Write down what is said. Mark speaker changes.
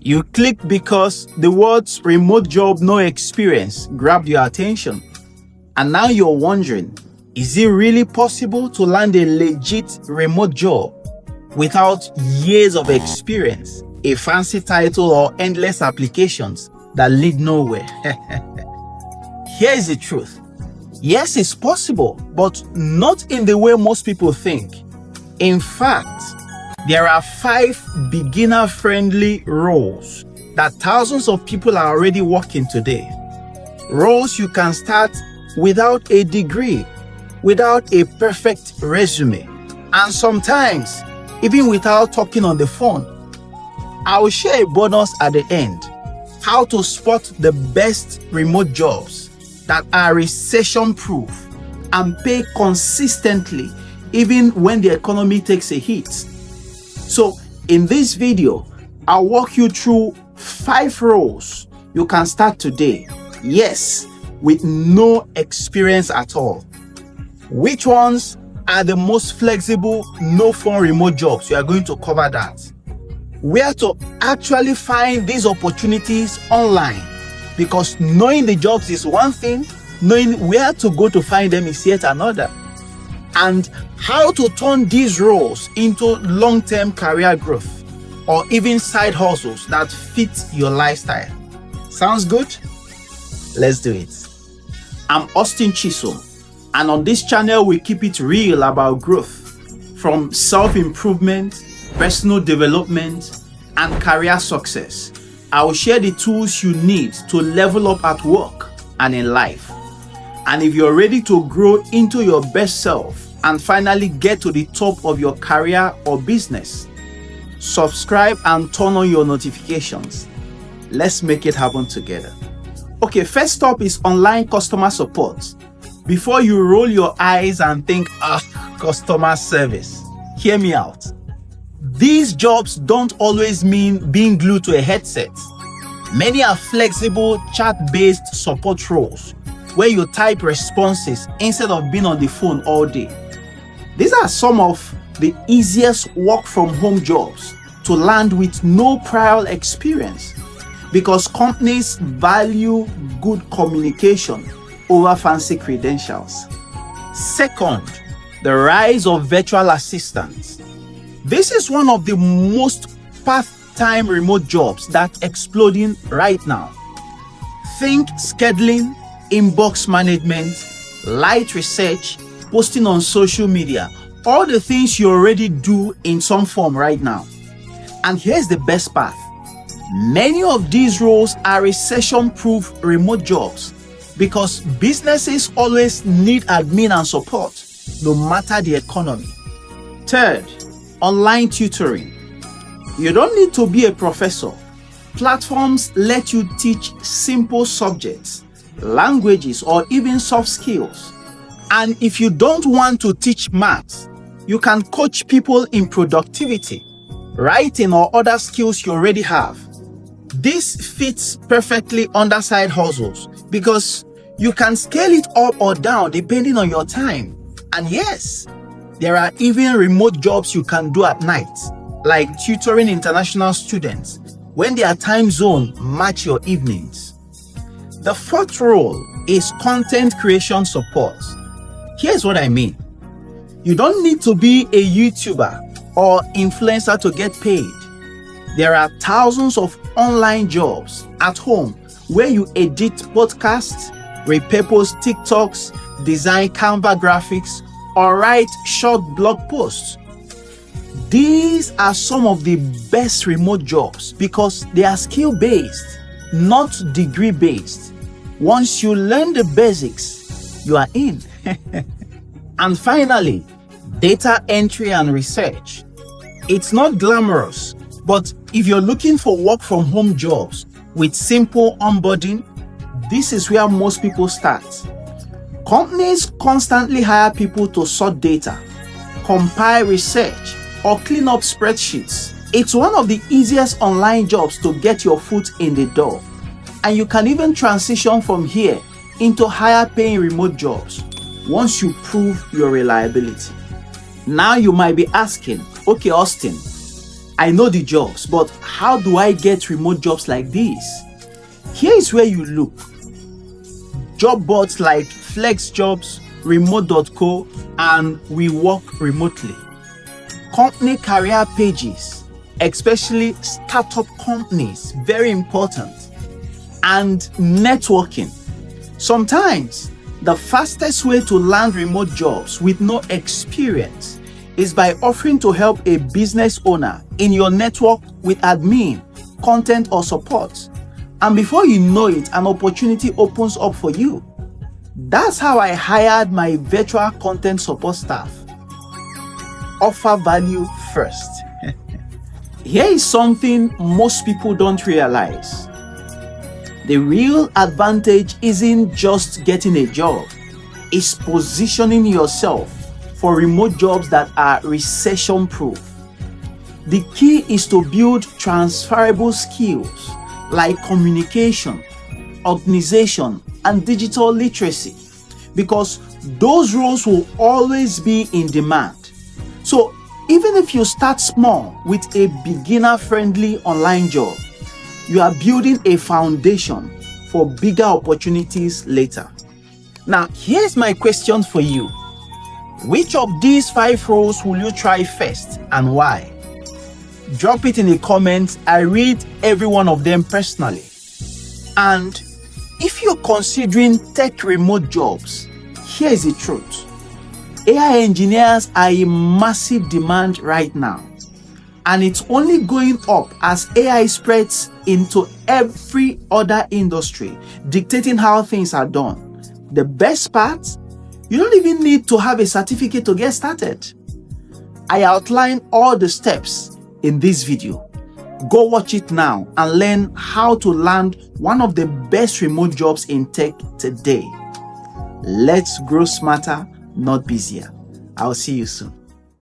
Speaker 1: You clicked because the words remote job, no experience grabbed your attention. And now you're wondering, is it really possible to land a legit remote job without years of experience, a fancy title, or endless applications that lead nowhere? Here's the truth. Yes, it's possible, but not in the way most people think. In fact, there are 5 beginner-friendly roles that thousands of people are already working today. Roles you can start without a degree, without a perfect resume, and sometimes even without talking on the phone. I will share a bonus at the end, how to spot the best remote jobs that are recession-proof and pay consistently even when the economy takes a hit. So in this video, I'll walk you through 5 roles you can start today. Yes, with no experience at all. Which ones are the most flexible, no-phone remote jobs? We are going to cover that. Where to actually find these opportunities online, because knowing the jobs is one thing, knowing where to go to find them is yet another. And how to turn these roles into long-term career growth or even side hustles that fit your lifestyle. Sounds good? Let's do it. I'm Austin Chisholm, and on this channel we keep it real about growth, from self-improvement, personal development, and career success. I will share the tools you need to level up at work and in life. And if you're ready to grow into your best self and finally get to the top of your career or business, subscribe and turn on your notifications. Let's make it happen together. Okay, first up is online customer support. Before you roll your eyes and think, customer service, hear me out. These jobs don't always mean being glued to a headset. Many are flexible, chat-based support roles where you type responses instead of being on the phone all day. These are some of the easiest work-from-home jobs to land with no prior experience, because companies value good communication over fancy credentials. Second, the rise of virtual assistants. This is one of the most part-time remote jobs that's exploding right now. Think scheduling, inbox management, light research, posting on social media, all the things you already do in some form right now. And here's the best part. Many of these roles are recession-proof remote jobs because businesses always need admin and support, no matter the economy. Third, online tutoring. You don't need to be a professor. Platforms let you teach simple subjects, languages, or even soft skills. And if you don't want to teach maths, you can coach people in productivity, writing, or other skills you already have. This fits perfectly under side hustles because you can scale it up or down depending on your time. And yes, there are even remote jobs you can do at night, like tutoring international students when their time zone match your evenings. The fourth role is content creation support. Here's what I mean. You don't need to be a YouTuber or influencer to get paid. There are thousands of online jobs at home where you edit podcasts, repurpose TikToks, design Canva graphics, or write short blog posts. These are some of the best remote jobs because they are skill-based, not degree-based. Once you learn the basics, you are in. And finally, data entry and research. It's not glamorous, but if you're looking for work-from-home jobs with simple onboarding, this is where most people start. Companies constantly hire people to sort data, compile research, or clean up spreadsheets. It's one of the easiest online jobs to get your foot in the door. And you can even transition from here into higher paying remote jobs once you prove your reliability. Now you might be asking, okay, Austin, I know the jobs, but how do I get remote jobs like this? Here is where you look. Job boards like FlexJobs, remote.co, and We Work Remotely. Company career pages, especially startup companies, very important. And networking. Sometimes the fastest way to land remote jobs with no experience is by offering to help a business owner in your network with admin, content, or support. And before you know it, an opportunity opens up for you. That's how I hired my virtual content support staff. Offer value first. Here is something most people don't realize. The real advantage isn't just getting a job, it's positioning yourself for remote jobs that are recession-proof. The key is to build transferable skills like communication, organization, and digital literacy, because those roles will always be in demand. So even if you start small with a beginner-friendly online job, you are building a foundation for bigger opportunities later. Now, here's my question for you. Which of these 5 roles will you try first and why? Drop it in the comments. I read every one of them personally. And if you're considering tech remote jobs, here's the truth. AI engineers are in massive demand right now. And it's only going up as AI spreads into every other industry, dictating how things are done. The best part, you don't even need to have a certificate to get started. I outline all the steps in this video. Go watch it now and learn how to land one of the best remote jobs in tech today. Let's grow smarter, not busier. I'll see you soon.